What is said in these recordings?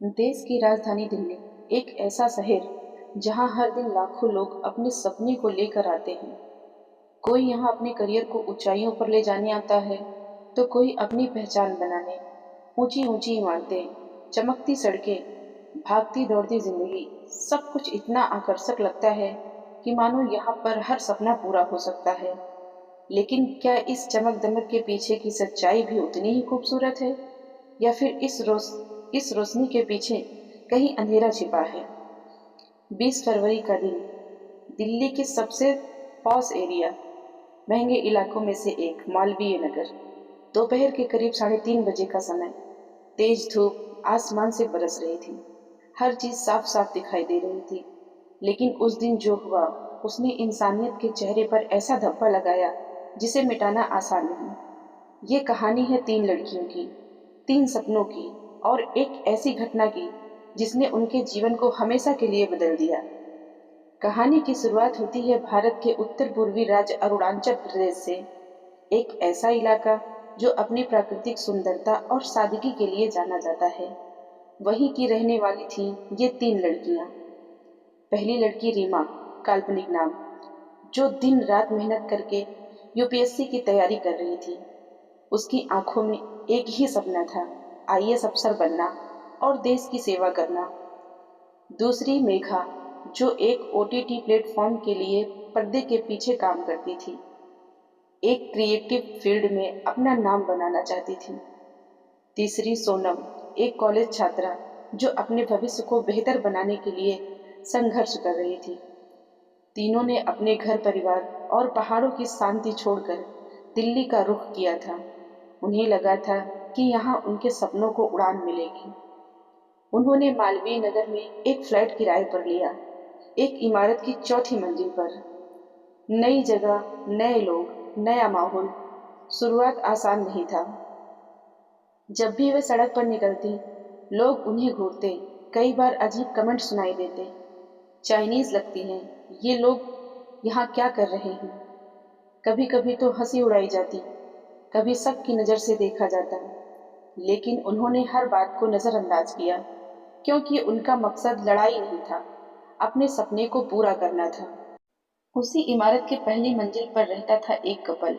देश की राजधानी दिल्ली एक ऐसा शहर जहां हर दिन लाखों लोग अपने सपने को लेकर आते हैं। कोई यहां अपने करियर को ऊंचाइयों पर ले जाने आता है, तो कोई अपनी पहचान बनाने। ऊंची ऊंची इमारतें, चमकती सड़कें, भागती दौड़ती जिंदगी, सब कुछ इतना आकर्षक लगता है कि मानो यहाँ पर हर सपना पूरा हो सकता है। लेकिन क्या इस चमक दमक के पीछे की सच्चाई भी उतनी ही खूबसूरत है, या फिर इस रोशनी के पीछे कहीं अंधेरा छिपा है? 20 फरवरी का दिन, दिल्ली के सबसे पॉश एरिया, महंगे इलाकों में से एक मालवीय नगर। दोपहर के करीब 3:30 बजे का समय। तेज धूप आसमान से बरस रही थी। हर चीज साफ साफ दिखाई दे रही थी। लेकिन उस दिन जो हुआ, उसने इंसानियत के चेहरे पर ऐसा धब्बा लगाया जिसे मिटाना आसान नहीं। ये कहानी है 3 लड़कियों की, 3 सपनों की, और एक ऐसी घटना की जिसने उनके जीवन को हमेशा के लिए बदल दिया। कहानी की शुरुआत होती है भारत के उत्तर पूर्वी राज्य अरुणाचल प्रदेश से। एक ऐसा इलाका जो अपनी प्राकृतिक सुंदरता और सादगी के लिए जाना जाता है। वहीं की रहने वाली थी ये 3 लड़कियां। पहली लड़की रीमा, काल्पनिक नाम, जो दिन रात मेहनत करके यूपीएससी की तैयारी कर रही थी। उसकी आंखों में एक ही सपना था, आईएएस अफसर बनना और देश की सेवा करना। दूसरी मेघा, जो एक ओटीटी प्लेटफॉर्म के लिए पर्दे के पीछे काम करती थी, एक क्रिएटिव फील्ड में अपना नाम बनाना चाहती थी। तीसरी सोनम, एक कॉलेज छात्रा जो अपने भविष्य को बेहतर बनाने के लिए संघर्ष कर रही थी। तीनों ने अपने घर परिवार और पहाड़ों की शांति छोड़कर दिल्ली का रुख किया था। उन्हें लगा था कि यहाँ उनके सपनों को उड़ान मिलेगी। उन्होंने मालवीय नगर में एक फ्लैट किराए पर लिया, एक इमारत की चौथी मंजिल पर। नई जगह, नए लोग, नया माहौल। शुरुआत आसान नहीं था। जब भी वे सड़क पर निकलती, लोग उन्हें घूरते। कई बार अजीब कमेंट सुनाई देते। चाइनीज लगती हैं, ये लोग यहाँ क्या कर रहे हैं? कभी कभी तो हंसी उड़ाई जाती, कभी शक की नजर से देखा जाता। लेकिन उन्होंने हर बात को नजरअंदाज किया, क्योंकि उनका मकसद लड़ाई नहीं था, अपने सपने को पूरा करना था। उसी इमारत के पहली मंजिल पर रहता था एक कपल,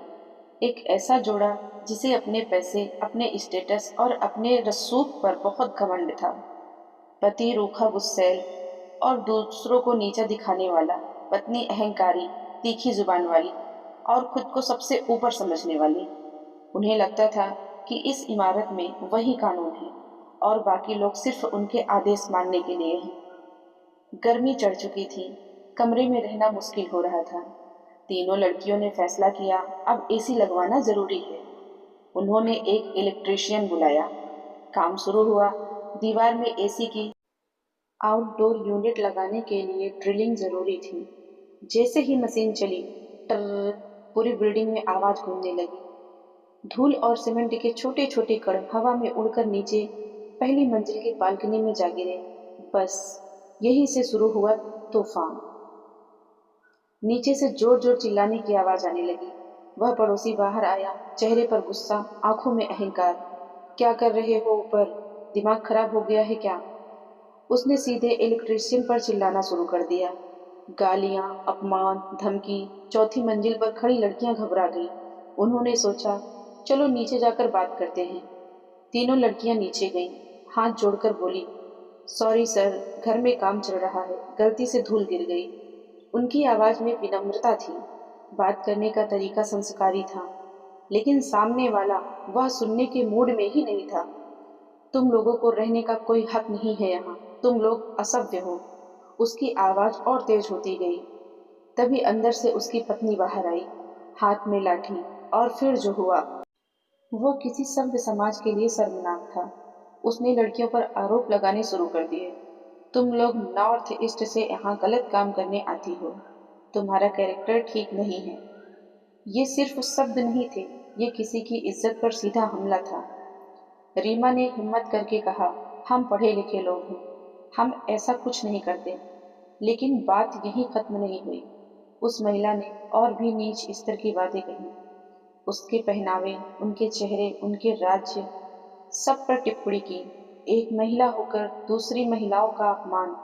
एक ऐसा जोड़ा जिसे अपने पैसे, अपने स्टेटस और अपने रसूख पर बहुत घमंड था। पति रूखा गुस्सैल और दूसरों को नीचा दिखाने वाला, पत्नी अहंकारी, तीखी जुबान वाली और खुद को सबसे ऊपर समझने वाली। उन्हें लगता था कि इस इमारत में वही कानून है और बाकी लोग सिर्फ उनके आदेश मानने के लिए हैं। गर्मी चढ़ चुकी थी, कमरे में रहना मुश्किल हो रहा था। तीनों लड़कियों ने फैसला किया, अब एसी लगवाना जरूरी है। उन्होंने एक इलेक्ट्रीशियन बुलाया। काम शुरू हुआ। दीवार में एसी की आउटडोर यूनिट लगाने के लिए ड्रिलिंग जरूरी थी। जैसे ही मशीन चली, टर, पूरी बिल्डिंग में आवाज गूंजने लगी। धूल और सीमेंट के छोटे छोटे कण हवा में उड़कर नीचे पहली मंजिल की बालकनी में जा गिरे। बस यहीं से शुरू हुआ तूफान। नीचे से जोर जोर चिल्लाने की आवाज आने लगी। वह पड़ोसी बाहर आया, चेहरे पर गुस्सा, आंखों में अहंकार। क्या कर रहे हो ऊपर? दिमाग खराब हो गया है क्या? उसने सीधे इलेक्ट्रीशियन पर चिल्लाना शुरू कर दिया। गालियां, अपमान, धमकी। चौथी मंजिल पर खड़ी लड़कियां घबरा गईं। उन्होंने सोचा, चलो नीचे जाकर बात करते हैं। तीनों लड़कियां नीचे गईं, हाथ जोड़कर बोली, सॉरी सर, घर में काम चल रहा है, गलती से धूल गिर गई। उनकी आवाज में विनम्रता थी, बात करने का तरीका संस्कारी था। लेकिन सामने वाला वह सुनने के मूड में ही नहीं था। तुम लोगों को रहने का कोई हक नहीं है यहाँ, तुम लोग असभ्य हो। उसकी आवाज और तेज होती गई। तभी अंदर से उसकी पत्नी बाहर आई, हाथ में लाठी। और फिर जो हुआ वो किसी सभ्य समाज के लिए शर्मनाक था। उसने लड़कियों पर आरोप लगाने शुरू कर दिए। तुम लोग नॉर्थ ईस्ट से यहाँ गलत काम करने आती हो, तुम्हारा कैरेक्टर ठीक नहीं है। ये सिर्फ शब्द नहीं थे, ये किसी की इज्जत पर सीधा हमला था। रीमा ने हिम्मत करके कहा, हम पढ़े लिखे लोग हैं, हम ऐसा कुछ नहीं करते। लेकिन बात यहीं खत्म नहीं हुई। उस महिला ने और भी नीच स्तर की बातें कही। उसके पहनावे, उनके चेहरे, उनके राज्य, सब पर टिप्पणी की। एक महिला होकर दूसरी महिलाओं का अपमान,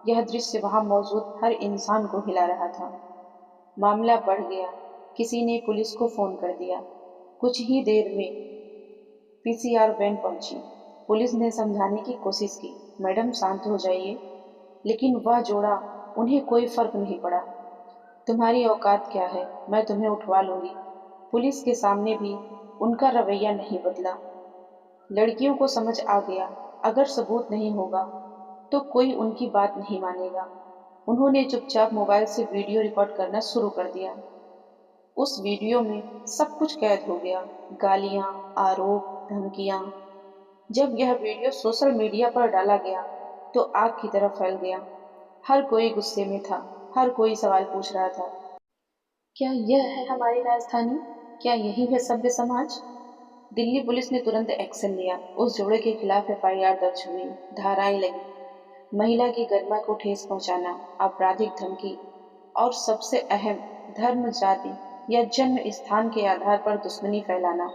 यह दृश्य वहां मौजूद हर इंसान को हिला रहा था। मामला बढ़ गया। किसी ने पुलिस को फोन कर दिया। कुछ ही देर में पीसीआर वैन पहुंची। पुलिस ने समझाने की कोशिश की, मैडम शांत हो जाइए, लेकिन वह जोड़ा, उन्हें कोई फर्क नहीं पड़ा। तुम्हारी औकात क्या है, मैं तुम्हें उठवा लूंगी। पुलिस के सामने भी उनका रवैया नहीं बदला। लड़कियों को समझ आ गया, अगर सबूत नहीं होगा तो कोई उनकी बात नहीं मानेगा। उन्होंने चुपचाप मोबाइल से वीडियो रिकॉर्ड करना शुरू कर दिया। उस वीडियो में सब कुछ कैद हो गया, गालियां, आरोप, धमकियां। जब यह वीडियो सोशल मीडिया पर डाला गया तो आग की तरह फैल गया। हर कोई गुस्से में था, हर कोई सवाल पूछ रहा था, क्या यह है हमारी राजधानी? क्या यही है सभ्य समाज? दिल्ली पुलिस ने तुरंत एक्शन लिया। उस जोड़े के खिलाफ एफआईआर दर्ज हुई, धाराएं लगी। महिला की गरिमा को ठेस पहुंचाना, आपराधिक धमकी और सबसे अहम, धर्म, जाति या जन्म स्थान के आधार पर दुश्मनी फैलाना।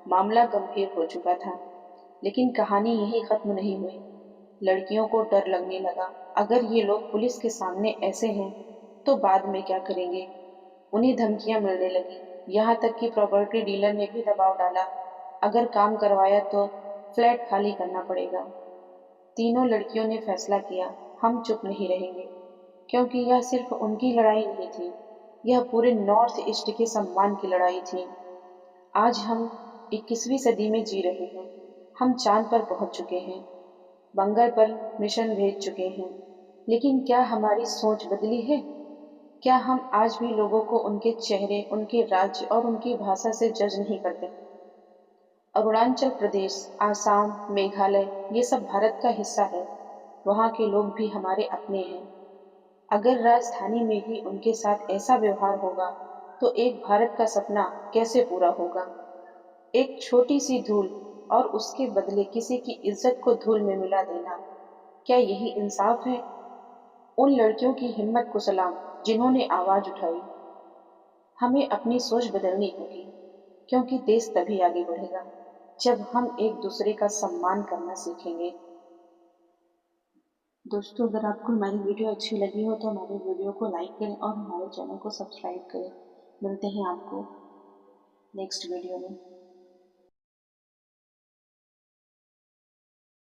मामला गंभीर हो चुका था, लेकिन कहानी यही खत्म नहीं हुई। लड़कियों को डर लगने लगा, अगर ये लोग पुलिस के सामने ऐसे हैं तो बाद में क्या करेंगे। उन्हें धमकियां मिलने लगी, यहाँ तक कि प्रॉपर्टी डीलर ने भी दबाव डाला, अगर काम करवाया तो फ्लैट खाली करना पड़ेगा। तीनों लड़कियों ने फैसला किया, हम चुप नहीं रहेंगे, क्योंकि यह सिर्फ उनकी लड़ाई नहीं थी, यह पूरे नॉर्थ ईस्ट के सम्मान की लड़ाई थी। आज हम 21वीं सदी में जी रहे हैं। हम चांद पर पहुंच चुके हैं, मंगल पर मिशन भेज चुके हैं, लेकिन क्या हमारी सोच बदली है? क्या हम आज भी लोगों को उनके चेहरे, उनके राज्य और उनकी भाषा से जज नहीं करते? अरुणाचल प्रदेश, आसाम, मेघालय, ये सब भारत का हिस्सा है। वहाँ के लोग भी हमारे अपने हैं। अगर राजधानी में ही उनके साथ ऐसा व्यवहार होगा तो एक भारत का सपना कैसे पूरा होगा? एक छोटी सी धूल और उसके बदले किसी की इज्जत को धूल में मिला देना, क्या यही इंसाफ है? उन लड़कियों की हिम्मत को सलाम, जिन्होंने आवाज उठाई। हमें अपनी सोच बदलनी होगी, क्योंकि देश तभी आगे बढ़ेगा जब हम एक दूसरे का सम्मान करना सीखेंगे। दोस्तों, अगर आपको हमारी वीडियो अच्छी लगी हो तो हमारे वीडियो को लाइक करें और हमारे चैनल को सब्सक्राइब करें। मिलते हैं आपको नेक्स्ट वीडियो में।